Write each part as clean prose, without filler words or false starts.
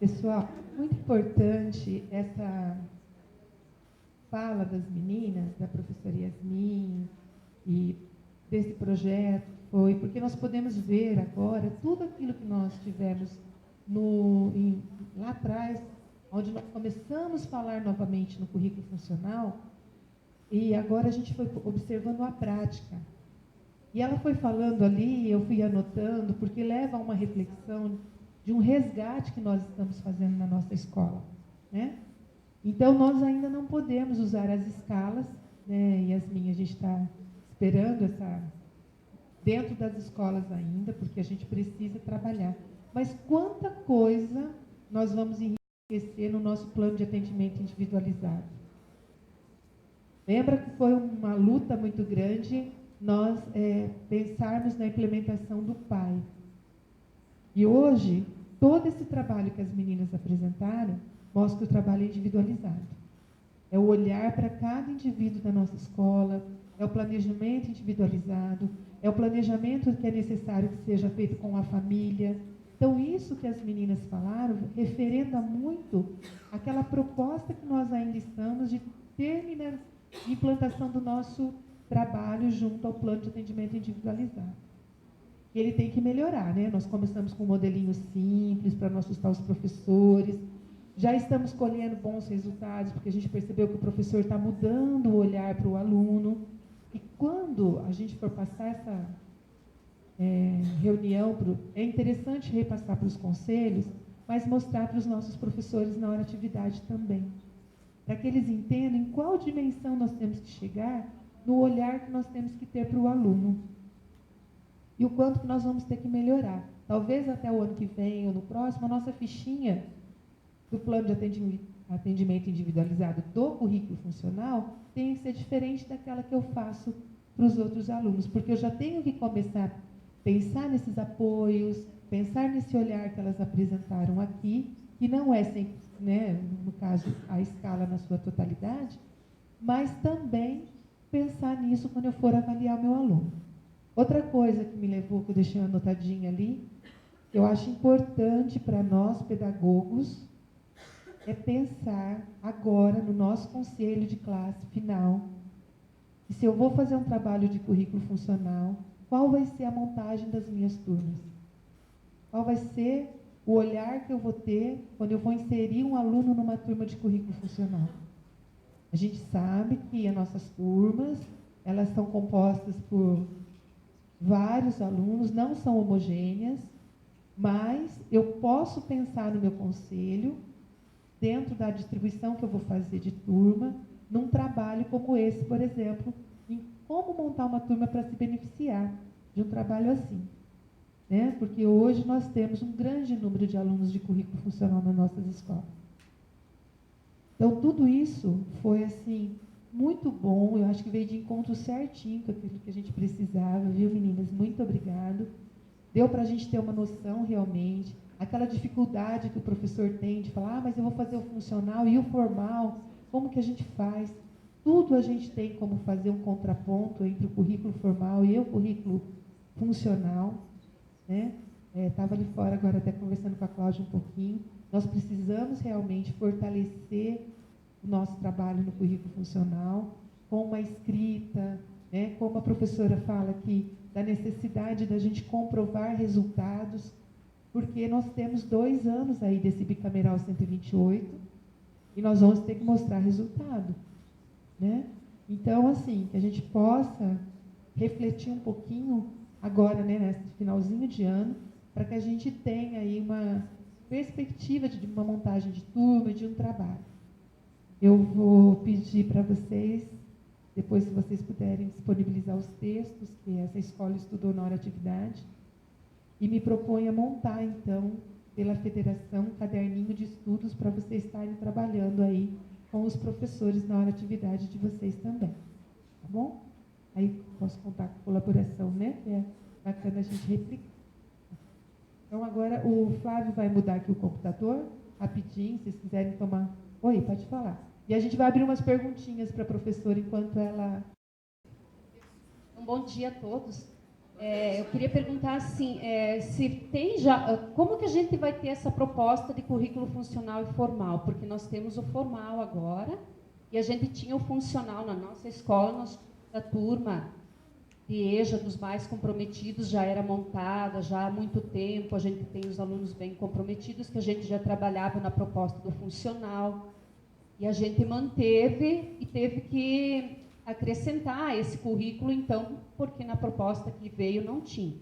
Pessoal, muito importante essa fala das meninas, da professora Yasmin e desse projeto, foi porque nós podemos ver agora tudo aquilo que nós tivemos lá atrás, onde nós começamos a falar novamente no currículo funcional, e agora a gente foi observando a prática. E ela foi falando ali, eu fui anotando, porque leva a uma reflexão de um resgate que nós estamos fazendo na nossa escola, né? Então, nós ainda não podemos usar as escalas, né, Yasmin? A gente está esperando dentro das escolas ainda, porque a gente precisa trabalhar. Mas quanta coisa nós vamos enriquecer no nosso plano de atendimento individualizado. Lembra que foi uma luta muito grande nós pensarmos na implementação do PAI. E hoje, todo esse trabalho que as meninas apresentaram mostra o trabalho individualizado. É o olhar para cada indivíduo da nossa escola, é o planejamento individualizado, é o planejamento que é necessário que seja feito com a família. Então, isso que as meninas falaram referenda muito aquela proposta que nós ainda estamos de terminar a implantação do nosso trabalho junto ao plano de atendimento individualizado. Ele tem que melhorar, né? Nós começamos com um modelinho simples para não assustar os professores. Já estamos colhendo bons resultados, porque a gente percebeu que o professor está mudando o olhar para o aluno. E quando a gente for passar essa reunião, é interessante repassar para os conselhos, mas mostrar para os nossos professores na hora de atividade também. Para que eles entendam em qual dimensão nós temos que chegar no olhar que nós temos que ter para o aluno. E o quanto que nós vamos ter que melhorar. Talvez até o ano que vem ou no próximo, a nossa fichinha do plano de atendimento individualizado do currículo funcional tenha que ser diferente daquela que eu faço para os outros alunos, porque eu já tenho que começar a pensar nesses apoios, pensar nesse olhar que elas apresentaram aqui, que não é sempre, né, no caso, a escala na sua totalidade, mas também pensar nisso quando eu for avaliar o meu aluno. Outra coisa que me levou, que eu deixei anotadinha ali, eu acho importante para nós, pedagogos, é pensar agora no nosso conselho de classe final, e se eu vou fazer um trabalho de currículo funcional, qual vai ser a montagem das minhas turmas? Qual vai ser o olhar que eu vou ter quando eu vou inserir um aluno numa turma de currículo funcional? A gente sabe que as nossas turmas, elas são compostas por vários alunos, não são homogêneas, mas eu posso pensar no meu conselho, dentro da distribuição que eu vou fazer de turma, num trabalho como esse, por exemplo, em como montar uma turma para se beneficiar de um trabalho assim. Né? Porque hoje nós temos um grande número de alunos de currículo funcional nas nossas escolas. Então, tudo isso foi, assim, muito bom. Eu acho que veio de encontro certinho com aquilo que a gente precisava, viu, meninas? Muito obrigado. Deu para a gente ter uma noção, realmente. Aquela dificuldade que o professor tem de falar, mas eu vou fazer o funcional e o formal, como que a gente faz? Tudo a gente tem como fazer um contraponto entre o currículo formal e o currículo funcional. Né? Estava ali fora agora até conversando com a Cláudia um pouquinho. Nós precisamos realmente fortalecer o nosso trabalho no currículo funcional, com uma escrita, né? Como a professora fala aqui, da necessidade da gente comprovar resultados, porque nós temos 2 anos aí desse bicameral 128 e nós vamos ter que mostrar resultado. Né? Então, assim, que a gente possa refletir um pouquinho agora, né, nesse finalzinho de ano, para que a gente tenha aí uma perspectiva de uma montagem de turma, de um trabalho. Eu vou pedir para vocês, depois se vocês puderem disponibilizar os textos que essa escola estudou na hora de atividade, e me proponho a montar, então, pela federação, um caderninho de estudos para vocês estarem trabalhando aí com os professores na hora de atividade de vocês também. Tá bom? Aí posso contar com a colaboração, né? É bacana a gente replicar. Então, agora o Flávio vai mudar aqui o computador, rapidinho, se vocês quiserem tomar... Oi, pode falar. E a gente vai abrir umas perguntinhas para a professora enquanto ela... Um bom dia a todos. Eu queria perguntar assim, se tem já, como que a gente vai ter essa proposta de currículo funcional e formal? Porque nós temos o formal agora, e a gente tinha o funcional na nossa escola, nós tínhamos a turma de EJA dos mais comprometidos, já era montada já há muito tempo, a gente tem os alunos bem comprometidos, que a gente já trabalhava na proposta do funcional, e a gente manteve e teve que acrescentar esse currículo, então, porque na proposta que veio não tinha.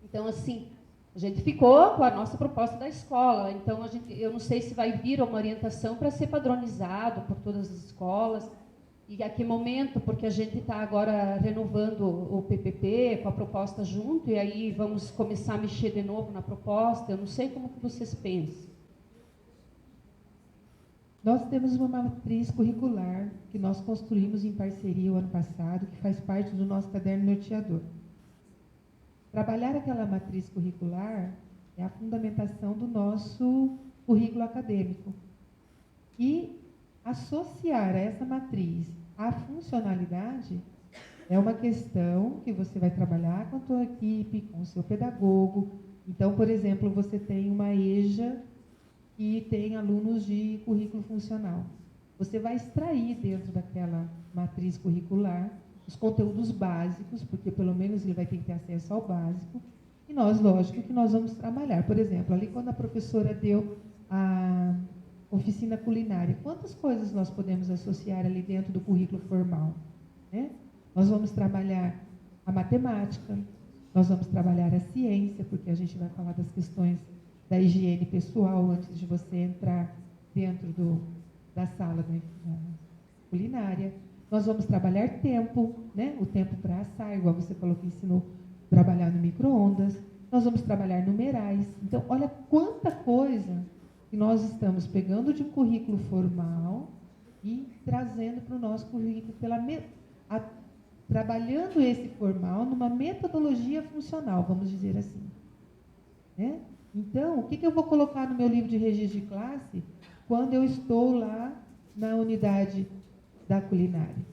Então, assim, a gente ficou com a nossa proposta da escola, então eu não sei se vai vir uma orientação para ser padronizado por todas as escolas, e a que momento, porque a gente está agora renovando o PPP com a proposta junto, e aí vamos começar a mexer de novo na proposta, eu não sei como que vocês pensam. Nós temos uma matriz curricular que nós construímos em parceria o ano passado, que faz parte do nosso caderno norteador. Trabalhar aquela matriz curricular é a fundamentação do nosso currículo acadêmico. E associar essa matriz à funcionalidade é uma questão que você vai trabalhar com a tua equipe, com o seu pedagogo. Então, por exemplo, você tem uma EJA que tem alunos de currículo funcional. Você vai extrair dentro daquela matriz curricular os conteúdos básicos, porque pelo menos ele vai ter que ter acesso ao básico, e nós, lógico, que nós vamos trabalhar. Por exemplo, ali quando a professora deu a oficina culinária, quantas coisas nós podemos associar ali dentro do currículo formal, né? Nós vamos trabalhar a matemática, nós vamos trabalhar a ciência, porque a gente vai falar das questões da higiene pessoal antes de você entrar dentro da sala da culinária. Nós vamos trabalhar tempo, né? O tempo para assar, igual você falou que ensinou a trabalhar no micro-ondas. Nós vamos trabalhar numerais. Então, olha quanta coisa que nós estamos pegando de um currículo formal e trazendo para o nosso currículo, trabalhando esse formal numa metodologia funcional, vamos dizer assim, né? Então, o que eu vou colocar no meu livro de registro de classe quando eu estou lá na unidade da culinária?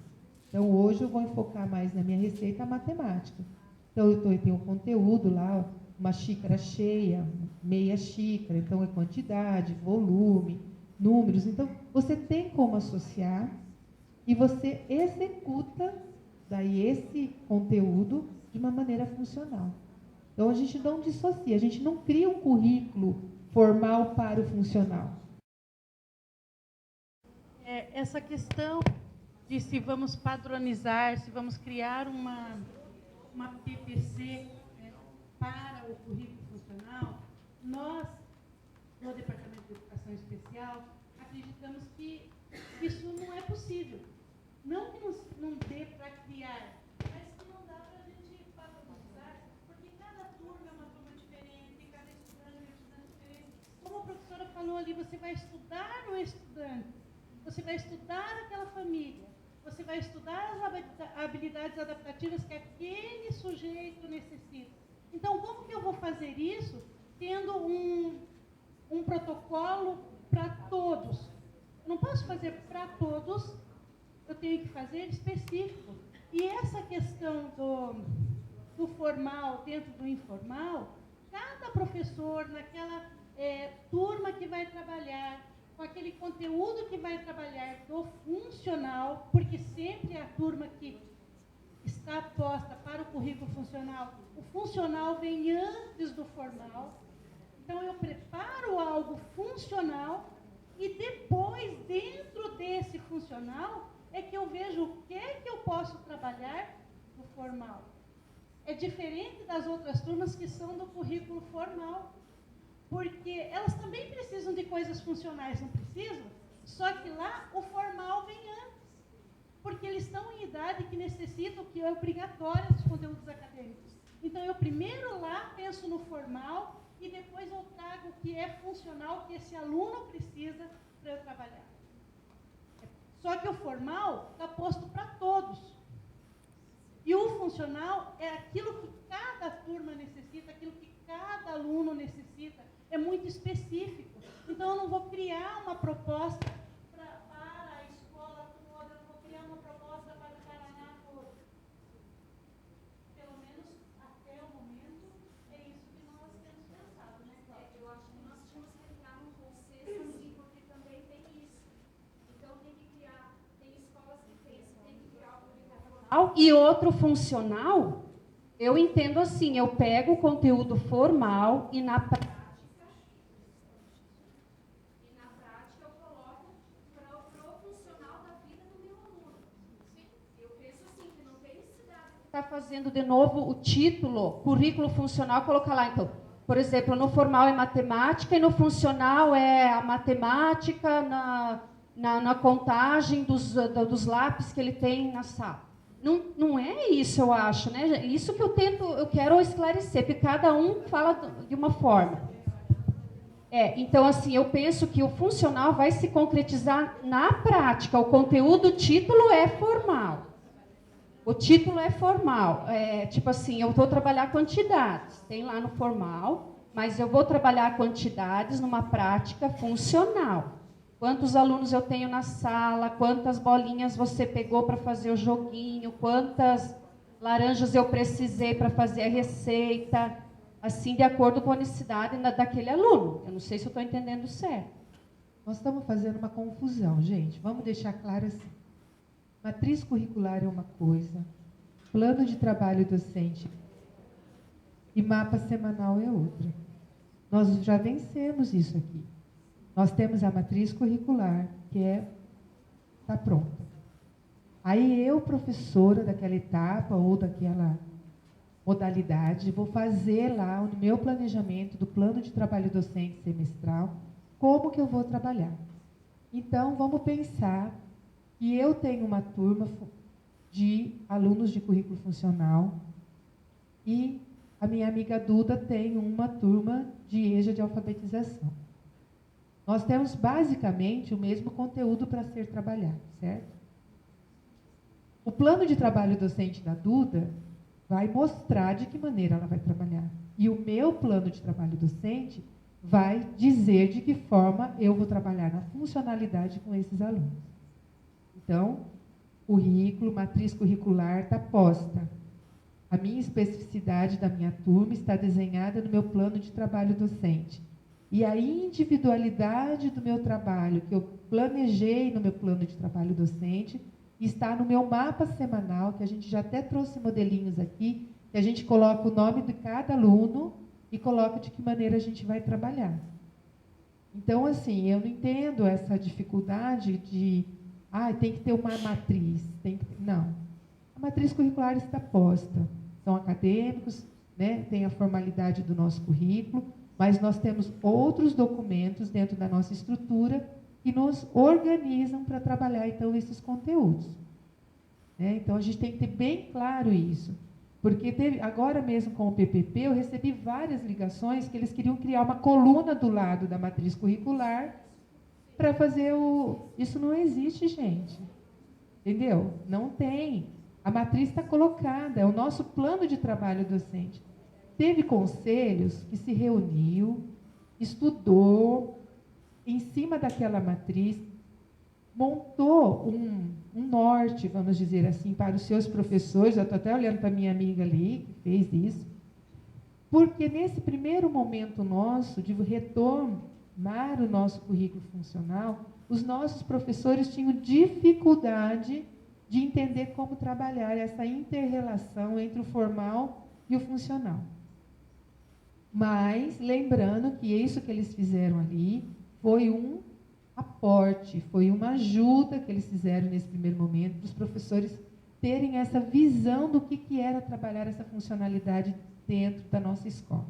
Então, hoje eu vou enfocar mais na minha receita a matemática. Então, eu tenho um conteúdo lá, uma xícara cheia, meia xícara, então é quantidade, volume, números. Então, você tem como associar e você executa daí esse conteúdo de uma maneira funcional. Então, a gente não dissocia, a gente não cria um currículo formal para o funcional. Essa questão de se vamos padronizar, se vamos criar uma PPC para o currículo funcional, nós, no Departamento de Educação Especial, acreditamos que isso não é possível. Não que não dê para criar, mas que não dá para a gente padronizar, porque cada turma é uma turma diferente, cada estudante é um estudante diferente. Como a professora falou ali, você vai estudar no estudante, você vai estudar aquela família, você vai estudar as habilidades adaptativas que aquele sujeito necessita. Então, como que eu vou fazer isso tendo um protocolo para todos? Eu não posso fazer para todos, eu tenho que fazer específico. E essa questão do formal dentro do informal, cada professor naquela turma que vai trabalhar, com aquele conteúdo que vai trabalhar do funcional, porque sempre é a turma que está posta para o currículo funcional, o funcional vem antes do formal. Então, eu preparo algo funcional e depois, dentro desse funcional, é que eu vejo o que é que eu posso trabalhar no formal. É diferente das outras turmas que são do currículo formal, porque elas também precisam de coisas funcionais, não precisam? Só que lá o formal vem antes, porque eles estão em idade que necessitam, que é obrigatório dos conteúdos acadêmicos. Então, eu primeiro lá penso no formal e depois eu trago o que é funcional, que esse aluno precisa para eu trabalhar. Só que o formal está posto para todos. E o funcional é aquilo que cada turma necessita, aquilo que cada aluno necessita. É muito específico. Então, eu não vou criar uma proposta para a escola toda, eu não vou criar uma proposta para o Paraná todo. Pelo menos e outro funcional, eu entendo assim, eu pego o conteúdo formal e na prática eu coloco para o funcional da vida do meu aluno. Eu penso assim, que não tem necessidade de estar fazendo de novo o título, currículo funcional, colocar lá, então, por exemplo, no formal é matemática e no funcional é a matemática na contagem dos lápis que ele tem na sala. Não é isso, eu acho, né? Isso que eu quero esclarecer, porque cada um fala de uma forma. Então, assim, eu penso que o funcional vai se concretizar na prática. O conteúdo, o título é formal. O título é formal. Tipo assim, eu vou trabalhar quantidades. Tem lá no formal, mas eu vou trabalhar quantidades numa prática funcional. Quantos alunos eu tenho na sala, quantas bolinhas você pegou para fazer o joguinho, quantas laranjas eu precisei para fazer a receita, assim, de acordo com a necessidade daquele aluno. Eu não sei se eu estou entendendo certo. Nós estamos fazendo uma confusão, gente. Vamos deixar claro assim. Matriz curricular é uma coisa, plano de trabalho docente e mapa semanal é outra. Nós já vencemos isso aqui. Nós temos a matriz curricular, que está pronta. Aí eu, professora daquela etapa ou daquela modalidade, vou fazer lá no meu planejamento do plano de trabalho docente semestral, como que eu vou trabalhar. Então, vamos pensar que eu tenho uma turma de alunos de currículo funcional e a minha amiga Duda tem uma turma de EJA de alfabetização. Nós temos basicamente o mesmo conteúdo para ser trabalhado, certo? O plano de trabalho docente da Duda vai mostrar de que maneira ela vai trabalhar. E o meu plano de trabalho docente vai dizer de que forma eu vou trabalhar na funcionalidade com esses alunos. Então, currículo, matriz curricular está posta. A minha especificidade da minha turma está desenhada no meu plano de trabalho docente. E a individualidade do meu trabalho, que eu planejei no meu plano de trabalho docente, está no meu mapa semanal, que a gente já até trouxe modelinhos aqui, que a gente coloca o nome de cada aluno e coloca de que maneira a gente vai trabalhar. Então, assim, eu não entendo essa dificuldade de, tem que ter uma matriz. Não. A matriz curricular está posta. São acadêmicos, né, tem a formalidade do nosso currículo, mas nós temos outros documentos dentro da nossa estrutura que nos organizam para trabalhar, então, esses conteúdos. Então, a gente tem que ter bem claro isso. Porque agora mesmo com o PPP, eu recebi várias ligações que eles queriam criar uma coluna do lado da matriz curricular para fazer o... Isso não existe, gente. Entendeu? Não tem. A matriz está colocada, é o nosso plano de trabalho docente. Teve conselhos que se reuniu, estudou, em cima daquela matriz, montou um norte, vamos dizer assim, para os seus professores. Eu estou até olhando para a minha amiga ali, que fez isso. Porque nesse primeiro momento nosso, de retomar o nosso currículo funcional, os nossos professores tinham dificuldade de entender como trabalhar essa inter-relação entre o formal e o funcional. Mas, lembrando que isso que eles fizeram ali foi um aporte, foi uma ajuda que eles fizeram nesse primeiro momento, para os professores terem essa visão do que era trabalhar essa funcionalidade dentro da nossa escola.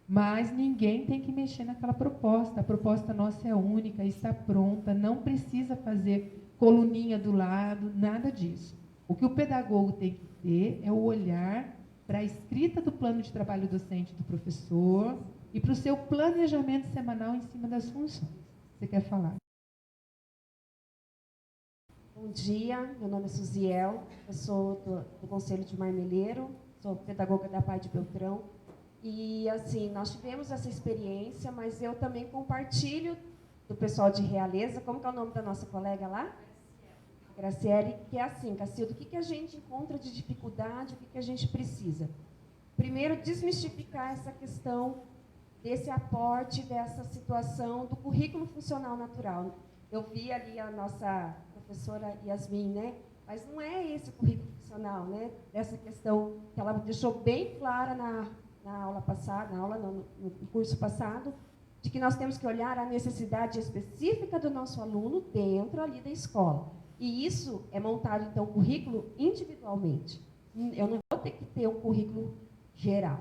Mas ninguém tem que mexer naquela proposta. A proposta nossa é única, está pronta, não precisa fazer coluninha do lado, nada disso. O que o pedagogo tem que ter é o olhar para a escrita do plano de trabalho docente do professor e para o seu planejamento semanal em cima das funções. Você quer falar? Bom dia, meu nome é Suziel, eu sou do Conselho de Marmeleiro, sou pedagoga da Pai de Beltrão. E, assim, nós tivemos essa experiência, mas eu também compartilho do pessoal de Realeza. Como que é o nome da nossa colega lá? Graciele, que é assim, Cacildo, o que a gente encontra de dificuldade, o que a gente precisa? Primeiro, desmistificar essa questão desse aporte, dessa situação do currículo funcional natural. Eu vi ali a nossa professora Yasmin, né, Mas não é esse o currículo funcional, né? Essa questão que ela deixou bem clara na aula passada, no curso passado, de que nós temos que olhar a necessidade específica do nosso aluno dentro ali da escola. E isso é montado, então, o currículo individualmente. Eu não vou ter que ter um currículo geral.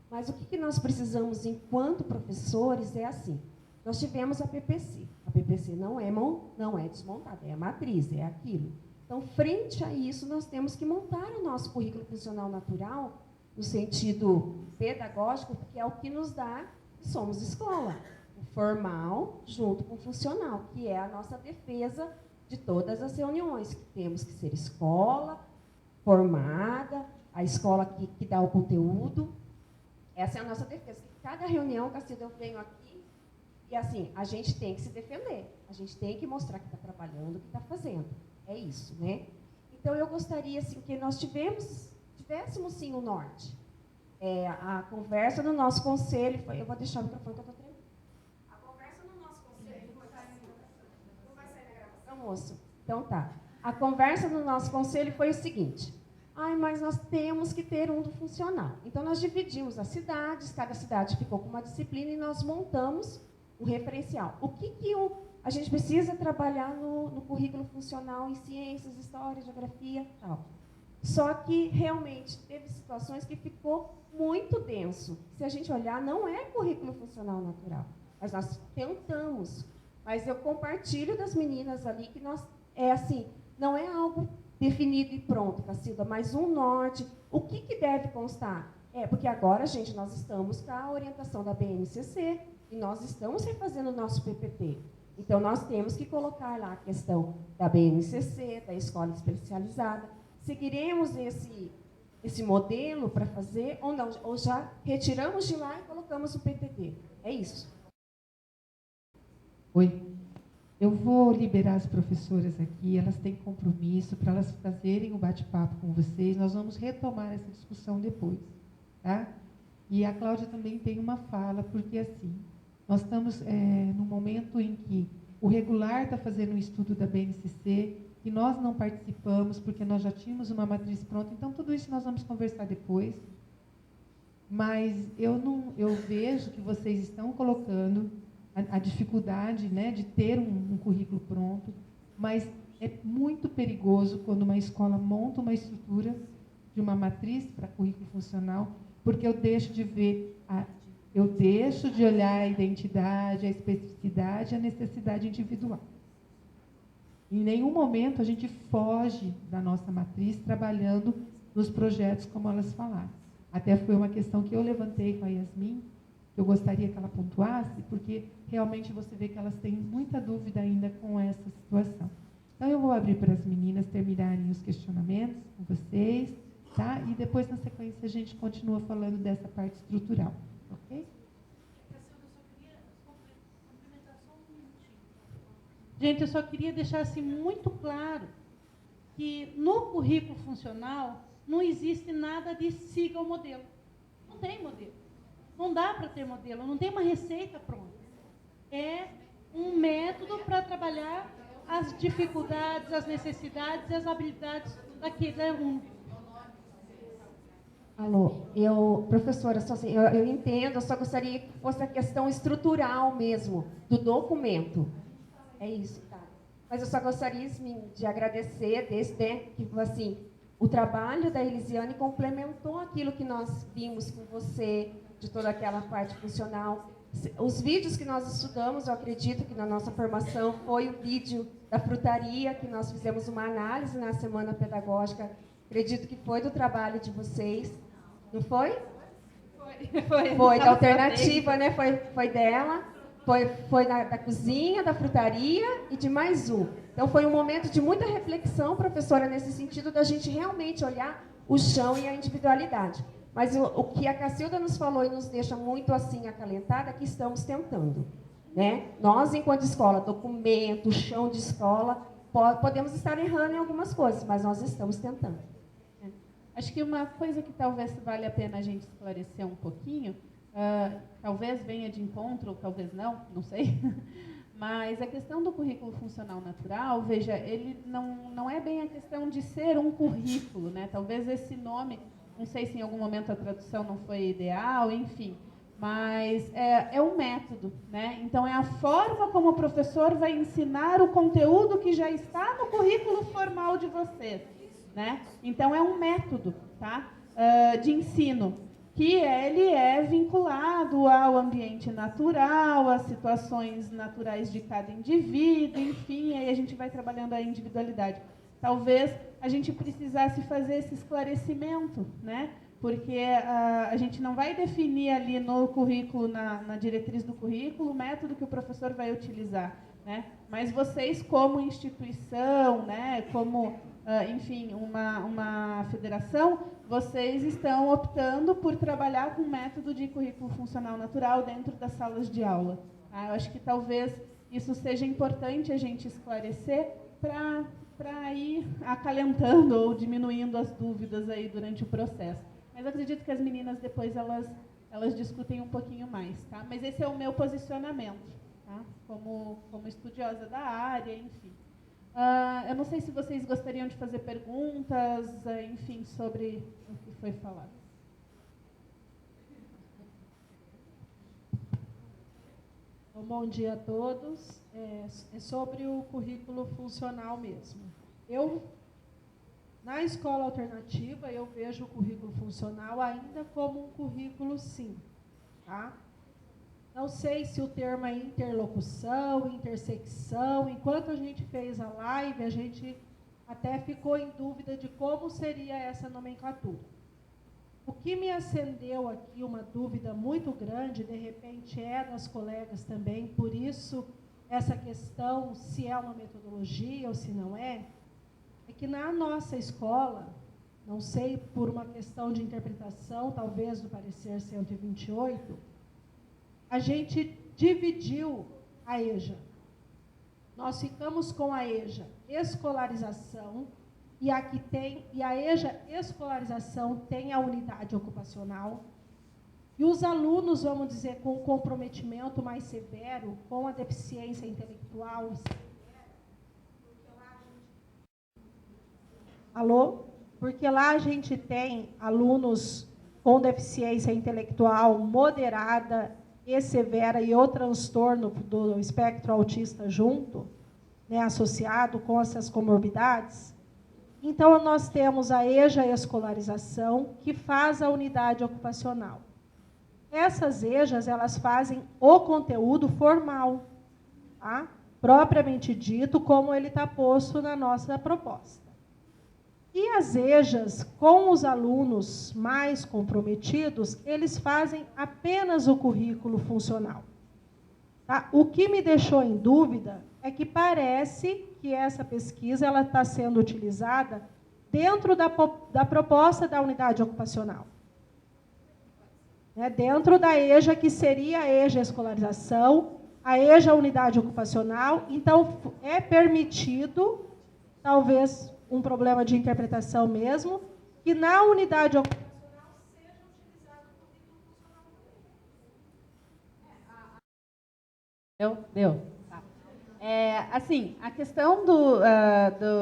Mas o que nós precisamos, enquanto professores, é assim. Nós tivemos a PPC. A PPC não é desmontada, é a matriz, é aquilo. Então, frente a isso, nós temos que montar o nosso currículo funcional natural, no sentido pedagógico, porque é o que nos dá que somos escola. O formal junto com o funcional, que é a nossa defesa de todas as reuniões, que temos que ser escola formada, a escola que dá o conteúdo. Essa é a nossa defesa. Cada reunião, Cacilda, eu venho aqui e, assim, a gente tem que se defender. A gente tem que mostrar que está trabalhando, que está fazendo. É isso, né? Então, eu gostaria, assim, que nós tivéssemos, sim, o norte. A conversa no nosso conselho foi... Eu vou deixar o microfone que eu estou tremendo. A conversa no nosso conselho foi... Não vai sair na gravação, moço? Então, tá. A conversa no nosso conselho foi o seguinte... mas nós temos que ter um do funcional. Então, nós dividimos as cidades, cada cidade ficou com uma disciplina e nós montamos o referencial. O que a gente precisa trabalhar no currículo funcional em ciências, história, geografia e tal. Só que, realmente, teve situações que ficou muito denso. Se a gente olhar, não é currículo funcional natural. Mas nós tentamos. Mas eu compartilho das meninas ali que não é algo definido e pronto, Cacilda, mas um norte. O que deve constar? Porque agora, gente, nós estamos com a orientação da BNCC e nós estamos refazendo o nosso PPT. Então, nós temos que colocar lá a questão da BNCC, da escola especializada. Seguiremos esse modelo para fazer ou não? Ou já retiramos de lá e colocamos o PTD? É isso. Oi. Eu vou liberar as professoras aqui, elas têm compromisso para elas fazerem o bate-papo com vocês. Nós vamos retomar essa discussão depois, tá? E a Cláudia também tem uma fala, porque assim, nós estamos num momento em que o regular está fazendo um estudo da BNCC, e nós não participamos, porque nós já tínhamos uma matriz pronta, então tudo isso nós vamos conversar depois. Mas eu vejo que vocês estão colocando a dificuldade, né, de ter um currículo pronto, mas é muito perigoso quando uma escola monta uma estrutura de uma matriz para currículo funcional, porque eu deixo de olhar a identidade, a especificidade, a necessidade individual. Em nenhum momento a gente foge da nossa matriz trabalhando nos projetos como elas falaram. Até foi uma questão que eu levantei com a Yasmin, que eu gostaria que ela pontuasse, porque realmente você vê que elas têm muita dúvida ainda com essa situação. Então, eu vou abrir para as meninas terminarem os questionamentos com vocês, tá? E depois, na sequência, a gente continua falando dessa parte estrutural, ok? Gente, eu só queria deixar assim, muito claro que no currículo funcional não existe nada de siga o modelo. Não tem modelo. Não dá para ter modelo, não tem uma receita pronta. É um método para trabalhar as dificuldades, as necessidades e as habilidades daquele aluno. Alô, professora, eu entendo, eu só gostaria que fosse a questão estrutural mesmo, do documento. É isso, tá? Mas eu só gostaria de agradecer que, assim, o trabalho da Elisiane complementou aquilo que nós vimos com você, de toda aquela parte funcional. Os vídeos que nós estudamos, eu acredito que na nossa formação foi o vídeo da frutaria, que nós fizemos uma análise na semana pedagógica. Acredito que foi do trabalho de vocês. Não foi? Foi da alternativa, né? Foi dela. Foi da cozinha, da frutaria e de mais um. Então, foi um momento de muita reflexão, professora, nesse sentido da gente realmente olhar o chão e a individualidade. Mas o que a Cacilda nos falou e nos deixa muito assim acalentada é que estamos tentando, né? Nós, enquanto escola, documento, chão de escola, podemos estar errando em algumas coisas, mas nós estamos tentando. Acho que uma coisa que talvez valha a pena a gente esclarecer um pouquinho, talvez venha de encontro, ou talvez não sei, Mas a questão do currículo funcional natural, veja, ele não é bem a questão de ser um currículo, né? Talvez esse nome, não sei se em algum momento a tradução não foi ideal, enfim, mas é um método, né? Então é a forma como o professor vai ensinar o conteúdo que já está no currículo formal de vocês, né? Então é um método, tá? De ensino, que ele é vinculado ao ambiente natural, às situações naturais de cada indivíduo, enfim, aí a gente vai trabalhando a individualidade. Talvez a gente precisasse fazer esse esclarecimento, né? Porque a gente não vai definir ali no currículo, na diretriz do currículo, o método que o professor vai utilizar, né? Mas vocês, como instituição, né, como, enfim, uma federação, vocês estão optando por trabalhar com o método de currículo funcional natural dentro das salas de aula. Tá? Eu acho que talvez isso seja importante a gente esclarecer para ir acalentando ou diminuindo as dúvidas aí durante o processo. Mas eu acredito que as meninas depois elas discutem um pouquinho mais, tá? Mas esse é o meu posicionamento, tá? Como estudiosa da área, enfim. Eu não sei se vocês gostariam de fazer perguntas, enfim, sobre o que foi falado. Bom dia a todos. É sobre o currículo funcional mesmo. Na escola alternativa, eu vejo o currículo funcional ainda como um currículo sim, tá? Não sei se o termo é interlocução, intersecção. Enquanto a gente fez a live, a gente até ficou em dúvida de como seria essa nomenclatura. O que me acendeu aqui uma dúvida muito grande, de repente é das colegas também, por isso essa questão se é uma metodologia ou se não é que na nossa escola, não sei, por uma questão de interpretação, talvez do parecer 128, a gente dividiu a EJA. Nós ficamos com a EJA escolarização, e a EJA escolarização tem a unidade ocupacional, e os alunos, vamos dizer, com comprometimento mais severo, com a deficiência intelectual. Alô? Porque lá a gente tem alunos com deficiência intelectual moderada e severa e o transtorno do espectro autista junto, né, associado com essas comorbidades. Então, nós temos a EJA escolarização, que faz a unidade ocupacional. Essas EJAs, elas fazem o conteúdo formal, tá? Propriamente dito, como ele está posto na nossa proposta. E as EJAs, com os alunos mais comprometidos, eles fazem apenas o currículo funcional. Tá? O que me deixou em dúvida é que parece que essa pesquisa está sendo utilizada dentro da proposta da unidade ocupacional. Dentro da EJA, que seria a EJA escolarização, a EJA unidade ocupacional, então é permitido, talvez um problema de interpretação mesmo, que na unidade ocupacional seja utilizado o currículo funcional também. Deu. Tá. Assim, a questão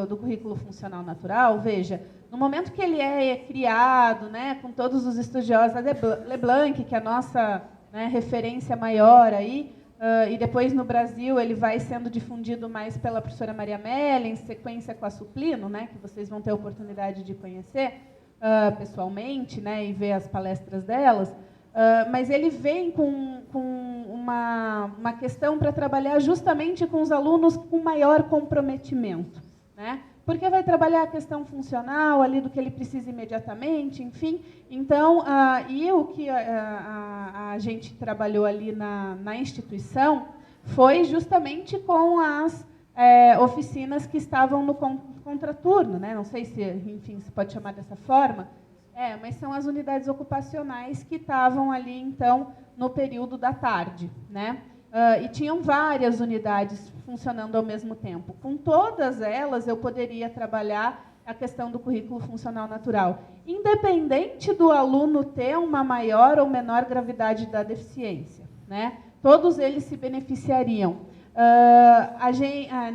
do currículo funcional natural, veja, no momento que ele é criado, né, com todos os estudiosos, a Leblanc, que é a nossa, né, referência maior aí, e depois no Brasil ele vai sendo difundido mais pela professora Maria Amélia, em sequência com a Suplino, né, que vocês vão ter a oportunidade de conhecer pessoalmente, né, e ver as palestras delas, mas ele vem com uma questão para trabalhar justamente com os alunos com maior comprometimento, né? Porque vai trabalhar a questão funcional ali do que ele precisa imediatamente, enfim. Então, e o que a gente trabalhou ali na instituição foi justamente com as oficinas que estavam no contraturno, né? Não sei se, enfim, se pode chamar dessa forma, mas são as unidades ocupacionais que estavam ali, então, no período da tarde, né? E tinham várias unidades funcionando ao mesmo tempo. Com todas elas, eu poderia trabalhar a questão do currículo funcional natural, independente do aluno ter uma maior ou menor gravidade da deficiência, né? todos eles se beneficiariam.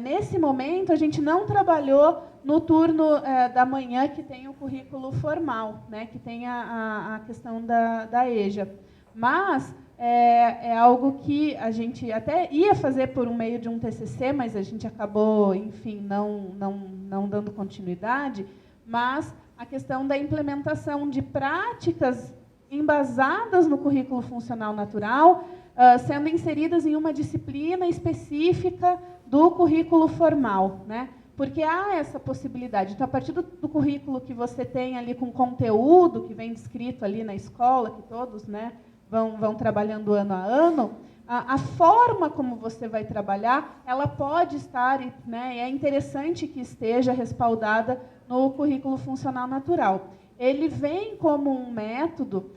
Nesse momento, a gente não trabalhou no turno da manhã, que tem o currículo formal, né, que tem a questão da EJA. Mas é algo que a gente até ia fazer por meio de um TCC, mas a gente acabou, enfim, não dando continuidade. Mas a questão da implementação de práticas embasadas no currículo funcional natural, sendo inseridas em uma disciplina específica do currículo formal, né? Porque há essa possibilidade. Então, a partir do currículo que você tem ali com conteúdo, que vem descrito ali na escola, que todos, né, vão trabalhando ano a ano, a forma como você vai trabalhar, ela pode estar, né, é interessante que esteja respaldada no currículo funcional natural. Ele vem como um método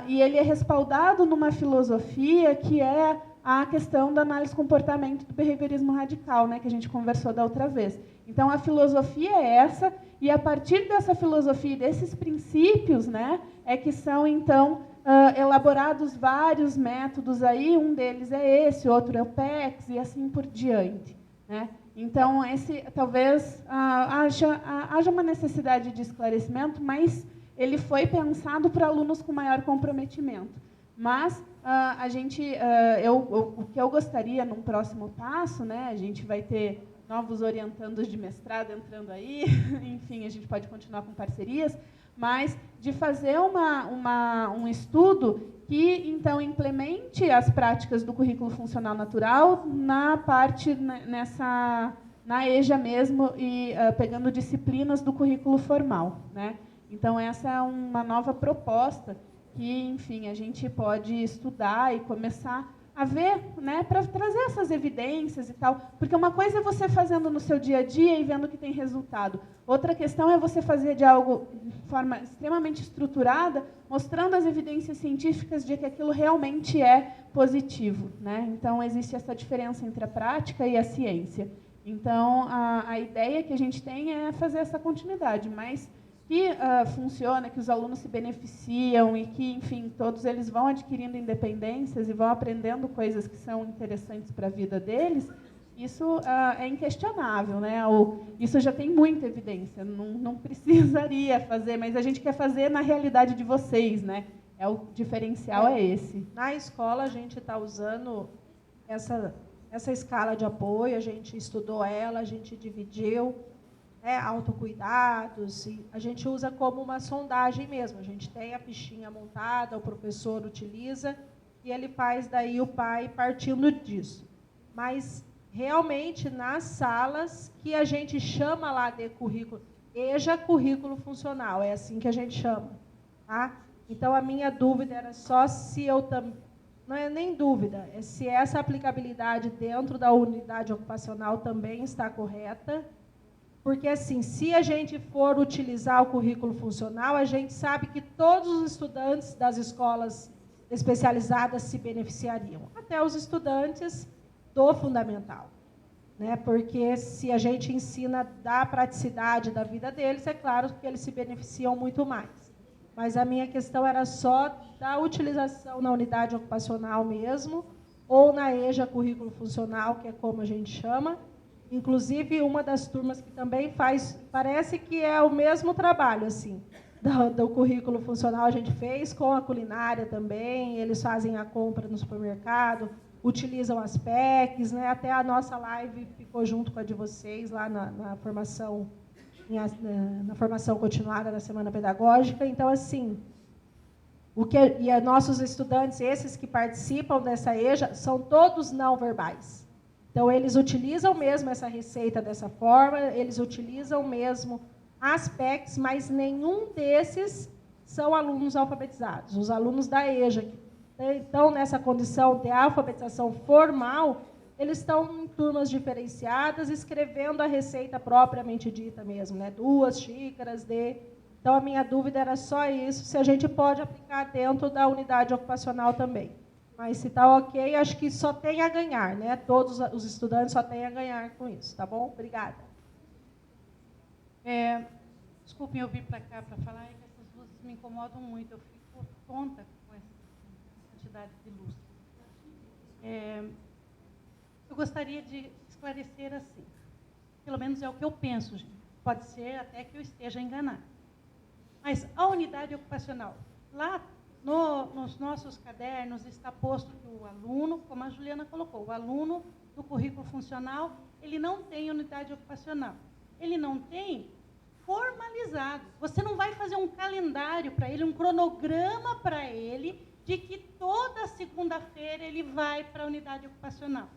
e ele é respaldado numa filosofia que é a questão da análise comportamento do behaviorismo radical, né, que a gente conversou da outra vez. Então, a filosofia é essa, e a partir dessa filosofia e desses princípios, né, é que são, então, elaborados vários métodos aí, um deles é esse, outro é o PECS, e assim por diante, né? Então, esse talvez haja uma necessidade de esclarecimento, mas ele foi pensado para alunos com maior comprometimento. Mas o que eu gostaria num próximo passo, né, a gente vai ter novos orientandos de mestrado entrando aí, enfim, a gente pode continuar com parcerias, mas de fazer um estudo que, então, implemente as práticas do currículo funcional natural na parte, na EJA mesmo, e pegando disciplinas do currículo formal, né? Então, essa é uma nova proposta que, enfim, a gente pode estudar e começar a ver, né, para trazer essas evidências e tal. Porque uma coisa é você fazendo no seu dia a dia e vendo que tem resultado. Outra questão é você fazer de algo de forma extremamente estruturada, mostrando as evidências científicas de que aquilo realmente é positivo, né? Então, existe essa diferença entre a prática e a ciência. Então, a ideia que a gente tem é fazer essa continuidade, mas que funciona, que os alunos se beneficiam e que, enfim, todos eles vão adquirindo independências e vão aprendendo coisas que são interessantes para a vida deles, isso é inquestionável, né? Isso já tem muita evidência, não precisaria fazer, mas a gente quer fazer na realidade de vocês, né? O diferencial é esse. Na escola, a gente está usando essa escala de apoio, a gente estudou ela, a gente dividiu, autocuidados, e a gente usa como uma sondagem mesmo. A gente tem a fichinha montada, o professor utiliza, e ele faz daí o pai partindo disso. Mas, realmente, nas salas, que a gente chama lá de currículo, EJA currículo funcional, é assim que a gente chama. Tá? Então, a minha dúvida era só se eu também... Não é nem dúvida, é se essa aplicabilidade dentro da unidade ocupacional também está correta. Porque, assim, se a gente for utilizar o currículo funcional, a gente sabe que todos os estudantes das escolas especializadas se beneficiariam, até os estudantes do fundamental, né? Porque se a gente ensina da praticidade da vida deles, é claro que eles se beneficiam muito mais. Mas a minha questão era só da utilização na unidade ocupacional mesmo, ou na EJA currículo funcional, que é como a gente chama. Inclusive, uma das turmas que também faz, parece que é o mesmo trabalho, assim, do currículo funcional a gente fez, com a culinária também, eles fazem a compra no supermercado, utilizam as PECs, né? Até a nossa live ficou junto com a de vocês, lá na formação, na formação continuada da Semana Pedagógica. Então, assim, nossos estudantes, esses que participam dessa EJA, são todos não verbais. Então, eles utilizam mesmo essa receita dessa forma, eles utilizam mesmo as PECs, mas nenhum desses são alunos alfabetizados. Os alunos da EJA, que estão nessa condição de alfabetização formal, eles estão em turmas diferenciadas, escrevendo a receita propriamente dita mesmo, né? 2 xícaras de... Então, a minha dúvida era só isso, se a gente pode aplicar dentro da unidade ocupacional também. Mas se está ok, acho que só tem a ganhar, né? Todos os estudantes só têm a ganhar com isso, tá bom? Obrigada. Desculpem, eu vim para cá para falar, é que essas luzes me incomodam muito, eu fico tonta com essa quantidade de luz. eu gostaria de esclarecer assim. Pelo menos é o que eu penso, gente. Pode ser até que eu esteja enganado. Mas a unidade ocupacional, lá nos nossos cadernos está posto que o aluno, como a Juliana colocou, o aluno do currículo funcional, ele não tem unidade ocupacional. Ele não tem formalizado. Você não vai fazer um calendário para ele, um cronograma para ele, de que toda segunda-feira ele vai para a unidade ocupacional.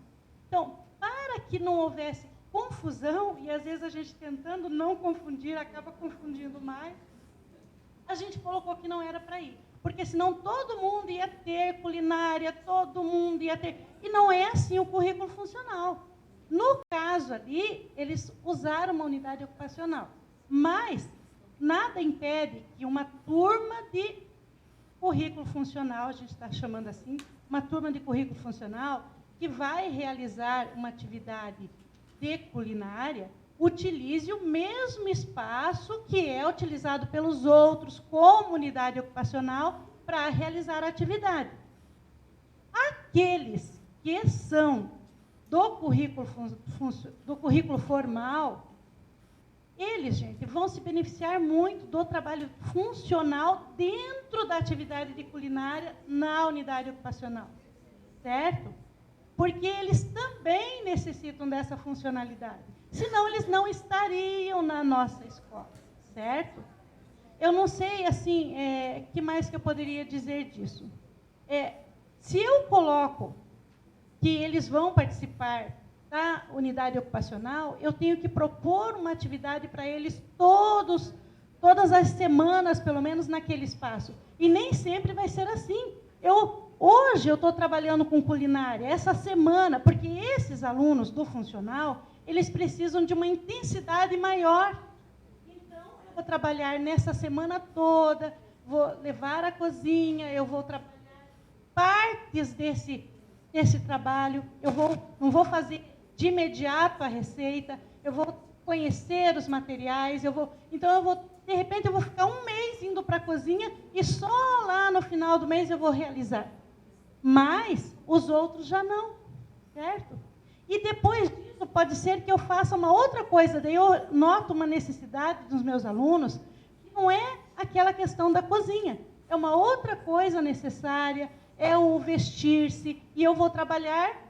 Então, para que não houvesse confusão, e às vezes a gente tentando não confundir, acaba confundindo mais, a gente colocou que não era para ir. Porque senão todo mundo ia ter culinária, todo mundo ia ter... E não é assim o currículo funcional. No caso ali, eles usaram uma unidade ocupacional. Mas nada impede que uma turma de currículo funcional, a gente está chamando assim, uma turma de currículo funcional, que vai realizar uma atividade de culinária, utilize o mesmo espaço que é utilizado pelos outros como unidade ocupacional para realizar a atividade. Aqueles que são do currículo formal, eles, gente, vão se beneficiar muito do trabalho funcional dentro da atividade de culinária na unidade ocupacional, certo? Porque eles também necessitam dessa funcionalidade. Senão, eles não estariam na nossa escola, certo? Eu não sei, assim, que mais que eu poderia dizer disso. Se eu coloco que eles vão participar da unidade ocupacional, eu tenho que propor uma atividade para eles todas as semanas, pelo menos naquele espaço. E nem sempre vai ser assim. Hoje eu estou trabalhando com culinária, essa semana, porque esses alunos do funcional, eles precisam de uma intensidade maior. Então, eu vou trabalhar nessa semana toda, vou levar a cozinha, eu vou trabalhar partes desse trabalho, não vou fazer de imediato a receita, eu vou conhecer os materiais, de repente, eu vou ficar um mês indo para a cozinha e só lá no final do mês eu vou realizar. Mas os outros já não, certo? E depois disso, pode ser que eu faça uma outra coisa, daí eu noto uma necessidade dos meus alunos, que não é aquela questão da cozinha, é uma outra coisa necessária, é o vestir-se, e eu vou trabalhar,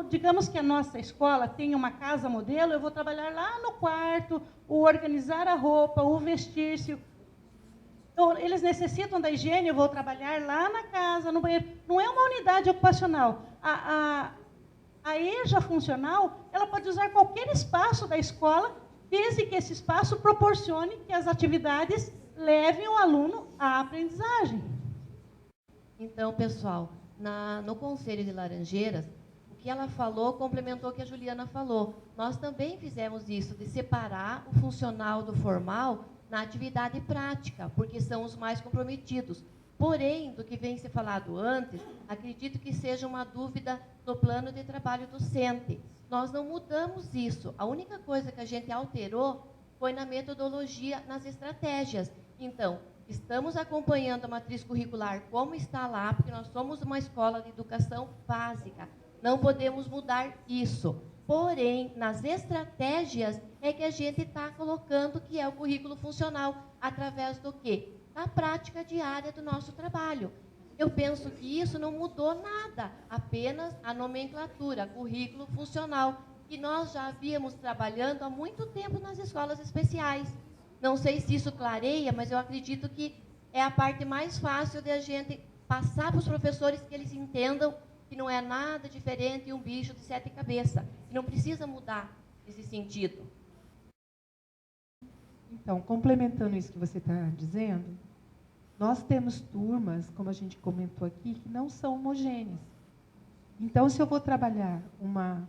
digamos que a nossa escola tem uma casa modelo, eu vou trabalhar lá no quarto, o organizar a roupa, o vestir-se. Então, eles necessitam da higiene, eu vou trabalhar lá na casa, no banheiro. Não é uma unidade ocupacional. A EJA funcional, ela pode usar qualquer espaço da escola, desde que esse espaço proporcione que as atividades levem o aluno à aprendizagem. Então, pessoal, no Conselho de Laranjeiras, o que ela falou complementou o que a Juliana falou. Nós também fizemos isso, de separar o funcional do formal na atividade prática, porque são os mais comprometidos. Porém, do que vem se falado antes, acredito que seja uma dúvida no plano de trabalho docente. Nós não mudamos isso. A única coisa que a gente alterou foi na metodologia, nas estratégias. Então, estamos acompanhando a matriz curricular como está lá, porque nós somos uma escola de educação básica. Não podemos mudar isso. Porém, nas estratégias é que a gente está colocando que é o currículo funcional, através do quê? Da prática diária do nosso trabalho. Eu penso que isso não mudou nada, apenas a nomenclatura, currículo funcional, que nós já havíamos trabalhando há muito tempo nas escolas especiais. Não sei se isso clareia, mas eu acredito que é a parte mais fácil de a gente passar para os professores que eles entendam que não é nada diferente de um bicho de 7 cabeças. Não precisa mudar esse sentido. Então, complementando isso que você está dizendo, nós temos turmas, como a gente comentou aqui, que não são homogêneas. Então, se eu vou trabalhar uma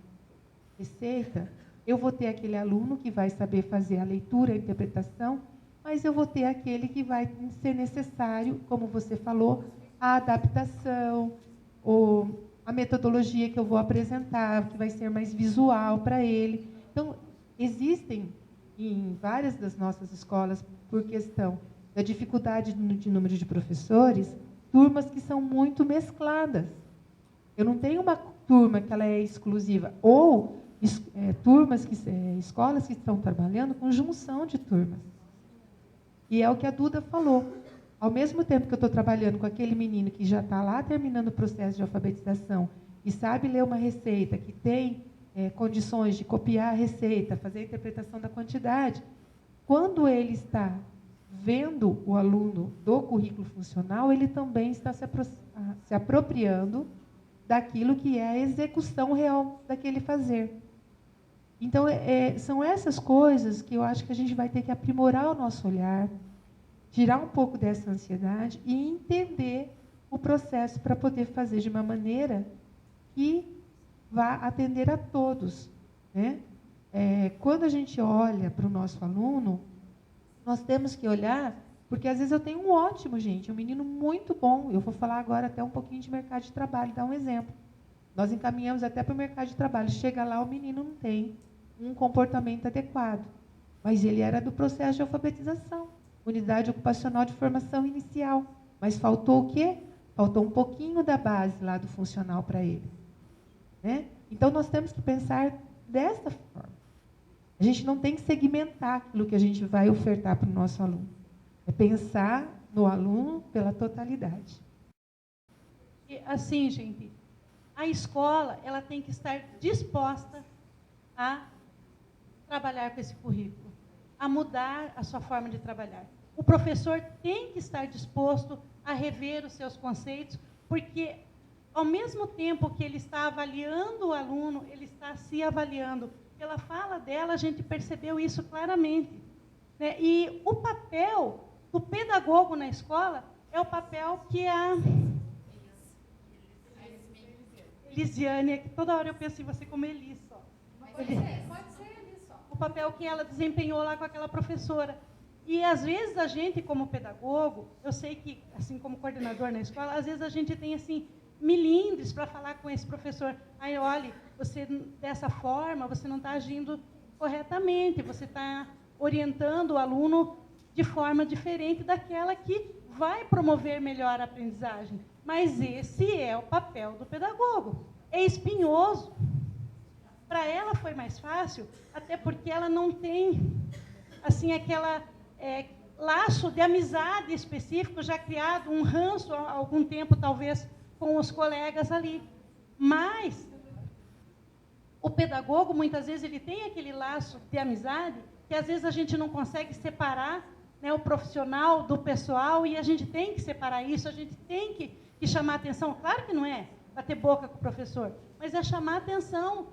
receita, eu vou ter aquele aluno que vai saber fazer a leitura, a interpretação, mas eu vou ter aquele que vai ser necessário, como você falou, a adaptação, ou a metodologia que eu vou apresentar, que vai ser mais visual para ele. Então, existem em várias das nossas escolas, por questão da dificuldade de número de professores, turmas que são muito mescladas. Eu não tenho turma que ela é exclusiva, ou escolas que estão trabalhando com junção de turmas. E é o que a Duda falou. Ao mesmo tempo que eu estou trabalhando com aquele menino que já está lá terminando o processo de alfabetização e sabe ler uma receita, que tem condições de copiar a receita, fazer a interpretação da quantidade, quando ele está vendo o aluno do currículo funcional, ele também está se apropriando daquilo que é a execução real daquele fazer. Então, são essas coisas que eu acho que a gente vai ter que aprimorar o nosso olhar, tirar um pouco dessa ansiedade e entender o processo para poder fazer de uma maneira que vá atender a todos, né? Quando a gente olha para o nosso aluno, nós temos que olhar, porque às vezes eu tenho um ótimo, gente, um menino muito bom. Eu vou falar agora até um pouquinho de mercado de trabalho, dar um exemplo. Nós encaminhamos até para o mercado de trabalho. Chega lá, o menino não tem um comportamento adequado. Mas ele era do processo de alfabetização, unidade ocupacional de formação inicial. Mas faltou o quê? Faltou um pouquinho da base lá do funcional para ele, né? Então, nós temos que pensar dessa forma. A gente não tem que segmentar aquilo que a gente vai ofertar para o nosso aluno. É pensar no aluno pela totalidade. E, assim, gente, a escola ela tem que estar disposta a trabalhar com esse currículo, a mudar a sua forma de trabalhar. O professor tem que estar disposto a rever os seus conceitos, porque, ao mesmo tempo que ele está avaliando o aluno, ele está se avaliando. Pela fala dela, a gente percebeu isso claramente, né? E o papel do pedagogo na escola é o papel que a Elisiane, que toda hora eu penso em você como Elis, só. Pode ser Elis, só. O papel que ela desempenhou lá com aquela professora. E, às vezes, a gente, como pedagogo, eu sei que, assim como coordenador na escola, às vezes a gente tem, assim, milindres para falar com esse professor. Aí, olha, você, dessa forma, você não está agindo corretamente, você está orientando o aluno de forma diferente daquela que vai promover melhor a aprendizagem. Mas esse é o papel do pedagogo. É espinhoso. Para ela foi mais fácil, até porque ela não tem, assim, aquela laço de amizade específico já criado, um ranço há algum tempo, talvez, com os colegas ali. Mas o pedagogo, muitas vezes, ele tem aquele laço de amizade que, às vezes, a gente não consegue separar, né, o profissional do pessoal, e a gente tem que separar isso, a gente tem que chamar atenção. Claro que não é bater boca com o professor, mas é chamar atenção,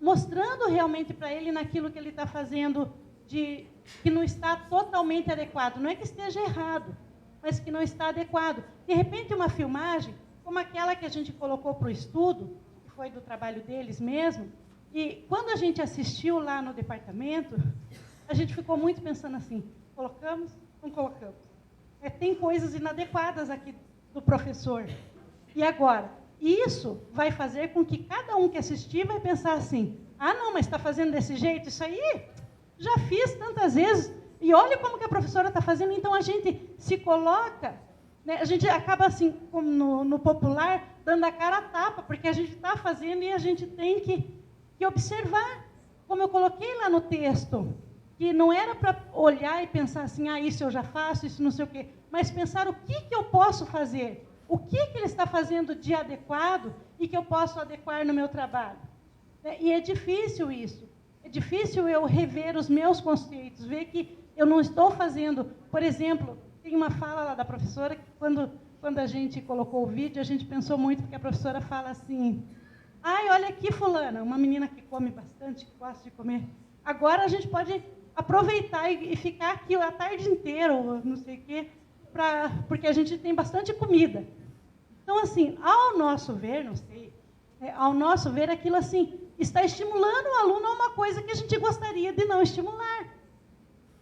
mostrando realmente para ele naquilo que ele está fazendo que não está totalmente adequado. Não é que esteja errado, mas que não está adequado. De repente, uma filmagem, como aquela que a gente colocou para o estudo, que foi do trabalho deles mesmo, e quando a gente assistiu lá no departamento, a gente ficou muito pensando assim, colocamos, não colocamos. Tem coisas inadequadas aqui do professor. E agora, isso vai fazer com que cada um que assistir vai pensar assim, ah, não, mas está fazendo desse jeito? Isso aí já fiz tantas vezes, e olha como que a professora está fazendo. Então, a gente se coloca, né, a gente acaba, assim, como no popular, dando a cara a tapa, porque a gente está fazendo e a gente tem que observar, como eu coloquei lá no texto, que não era para olhar e pensar assim, ah, isso eu já faço, isso não sei o quê, mas pensar o que eu posso fazer, o que ele está fazendo de adequado e que eu posso adequar no meu trabalho. E é difícil isso. É difícil eu rever os meus conceitos, ver que eu não estou fazendo... Por exemplo, tem uma fala lá da professora, que quando a gente colocou o vídeo, a gente pensou muito, porque a professora fala assim, ai, olha aqui, fulana, uma menina que come bastante, que gosta de comer, agora a gente pode aproveitar e ficar aqui a tarde inteira, ou não sei o quê, porque a gente tem bastante comida. Então, assim, ao nosso ver, não sei, ao nosso ver, aquilo assim, está estimulando o aluno a uma coisa que a gente gostaria de não estimular.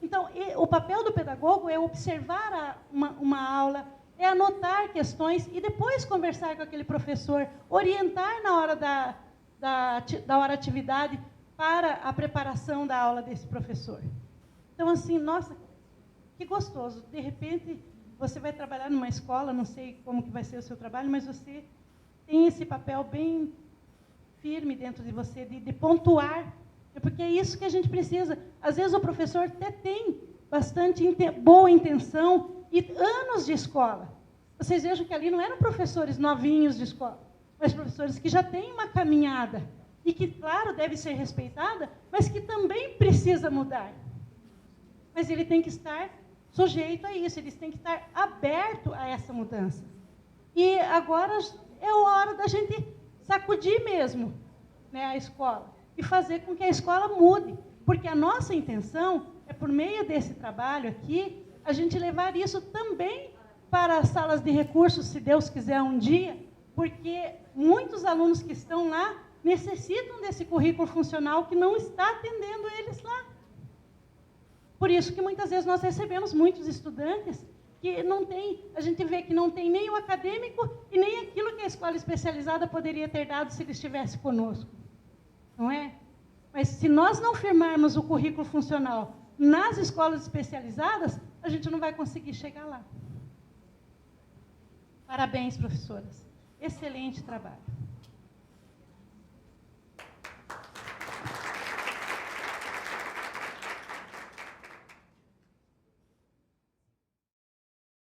Então, o papel do pedagogo é observar uma aula, é anotar questões e depois conversar com aquele professor, orientar na hora da hora atividade para a preparação da aula desse professor. Então, assim, nossa, que gostoso. De repente, você vai trabalhar numa escola, não sei como que vai ser o seu trabalho, mas você tem esse papel bem firme dentro de você, de pontuar. Porque é isso que a gente precisa. Às vezes o professor até tem bastante boa intenção e anos de escola. Vocês vejam que ali não eram professores novinhos de escola, mas professores que já têm uma caminhada e que, claro, deve ser respeitada, mas que também precisa mudar. Mas ele tem que estar sujeito a isso, eles têm que estar abertos a essa mudança. E agora é a hora da gente sacudir mesmo, né, a escola e fazer com que a escola mude. Porque a nossa intenção é, por meio desse trabalho aqui, a gente levar isso também para as salas de recursos, se Deus quiser um dia, porque muitos alunos que estão lá necessitam desse currículo funcional que não está atendendo eles lá. Por isso que muitas vezes nós recebemos muitos estudantes que não tem, a gente vê que não tem nem o acadêmico e nem aquilo que a escola especializada poderia ter dado se ele estivesse conosco. Não é? Mas se nós não firmarmos o currículo funcional nas escolas especializadas, a gente não vai conseguir chegar lá. Parabéns, professoras. Excelente trabalho.